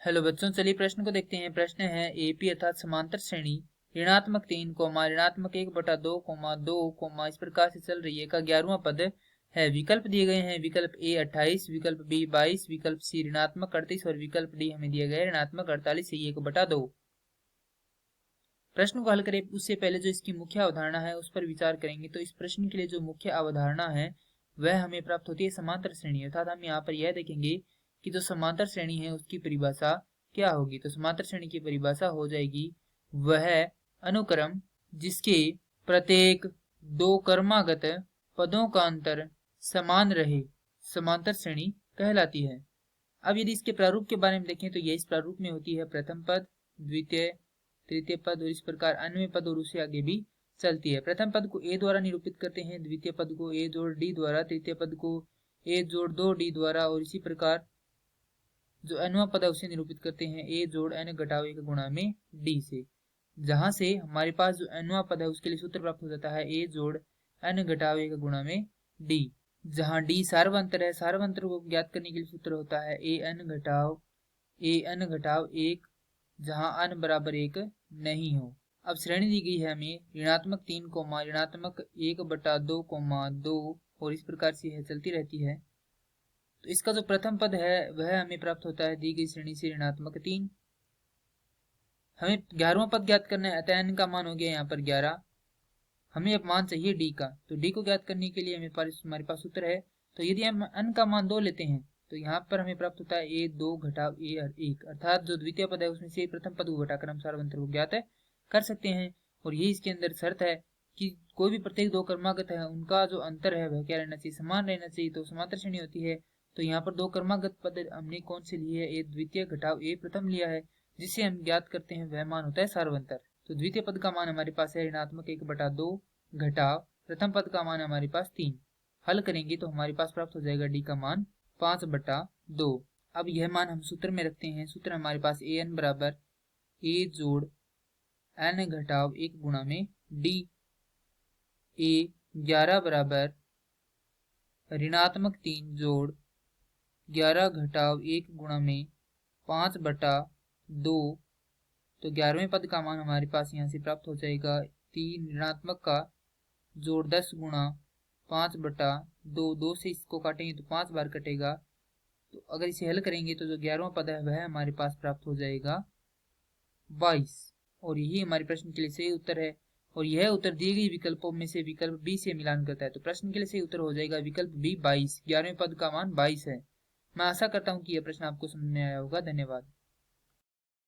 Hello बच्चों, चलिए प्रश्न को देखते हैं। प्रश्न है एपी अर्थात समांतर श्रेणी ऋणात्मक 3 ऋणात्मक 1/2 इस प्रकार से चल रही है का 11वां पद है। विकल्प दिए गए हैं। विकल्प ए 28, विकल्प बी 22, विकल्प सी ऋणात्मक 38 और विकल्प डी हमें दिया गया है ऋणात्मक 48 से 1/2। प्रश्न को हल करें उससे पहले जो इसकी मुख्य अवधारणा है उस पर विचार करेंगे। तो इस प्रश्न के लिए जो मुख्य अवधारणा है वह हमें प्राप्त होती है समांतर श्रेणी, अर्थात हम यहाँ पर यह देखेंगे कि जो समांतर श्रेणी है उसकी परिभाषा क्या होगी। तो समांतर श्रेणी की परिभाषा हो जाएगी वह अनुक्रम जिसके प्रत्येक दो क्रमागत पदों का अंतर समान रहे समांतर श्रेणी कहलाती है। अब यदि इसके प्रारूप के बारे में देखें तो यह इस प्रारूप में होती है प्रथम पद, द्वितीय, तृतीय पद और इस प्रकार अन्य पद और उससे आगे भी चलती है। प्रथम पद को ए द्वारा निरूपित करते हैं, द्वितीय पद को ए जोड़ डी द्वारा, तृतीय पद को ए जोड़ 2 डी द्वारा और इसी प्रकार जो nवां पद है उसे निरूपित करते हैं ए जोड़ n घटाव 1 गुणा में डी से। जहां से हमारे पास जो nवां पद है उसके लिए सूत्र प्राप्त हो जाता है ए जोड़ n घटाव 1 गुणा में डी। जहां डी सार्वंतर है, सार्वंतर को ज्ञात करने के लिए सूत्र होता है ए एन घटाव 1 जहां n बराबर 1 नहीं हो। अब श्रेणी दी गई है हमें ऋणात्मक 3 ऋणात्मक 1/2 और इस प्रकार से यह चलती रहती है। तो इसका जो प्रथम पद है वह हमें प्राप्त होता है दी गई श्रेणी से ऋणात्मक 3। हमें 11वां पद ज्ञात करना है, अतः n का मान हो गया यहाँ पर 11। हमें अब मान चाहिए d का, तो d को ज्ञात करने के लिए हमारे पास सूत्र है। तो यदि हम n का मान 2 लेते हैं तो यहाँ पर हमें प्राप्त होता है a 2 घटाव a 1, अर्थात जो द्वितीय पद है उसमें से प्रथम पद को घटाकर हम सार्वंतर को ज्ञात कर सकते हैं। और ये इसके अंदर शर्त है कि कोई भी प्रत्येक दो क्रमागत है उनका जो अंतर है वह क्या रहना चाहिए, समान रहना चाहिए। तो समांतर श्रेणी होती है। तो यहाँ पर दो क्रमागत पद हमने कौन से लिए है, ए द्वितीय घटाव ए प्रथम लिया है, जिसे हम ज्ञात करते हैं वह मान होता है सार्वंतर। तो द्वितीय पद का मान हमारे पास है ऋणात्मक 1/2 घटाव प्रथम पद का मान हमारे पास 3। हल करेंगे तो हमारे पास प्राप्त हो जाएगा डी का मान 5/2। अब यह मान हम सूत्र में रखते हैं। सूत्र हमारे पास ए एन बराबर ए जोड़ n घटाव 1 गुणा में डी। ए 11 बराबर ऋणात्मक 3 जोड़ 11 घटाव 1 गुणा में 5/2। तो 11वें पद का मान हमारे पास यहाँ से प्राप्त हो जाएगा 3 ऋणात्मक का जोड़ 10 गुणा 5/2। 2 से इसको काटेंगे तो 5 बार कटेगा। तो अगर इसे हल करेंगे तो जो 11वां पद है वह हमारे पास प्राप्त हो जाएगा 22। और यही हमारे प्रश्न के लिए सही उत्तर है। और यह उत्तर दिए गए विकल्पों में से विकल्प बी से मिलान करता है। तो प्रश्न के लिए सही उत्तर हो जाएगा विकल्प बी 22। 11वें पद का मान 22 है। मैं आशा करता हूँ कि यह प्रश्न आपको समझ में आया होगा। धन्यवाद।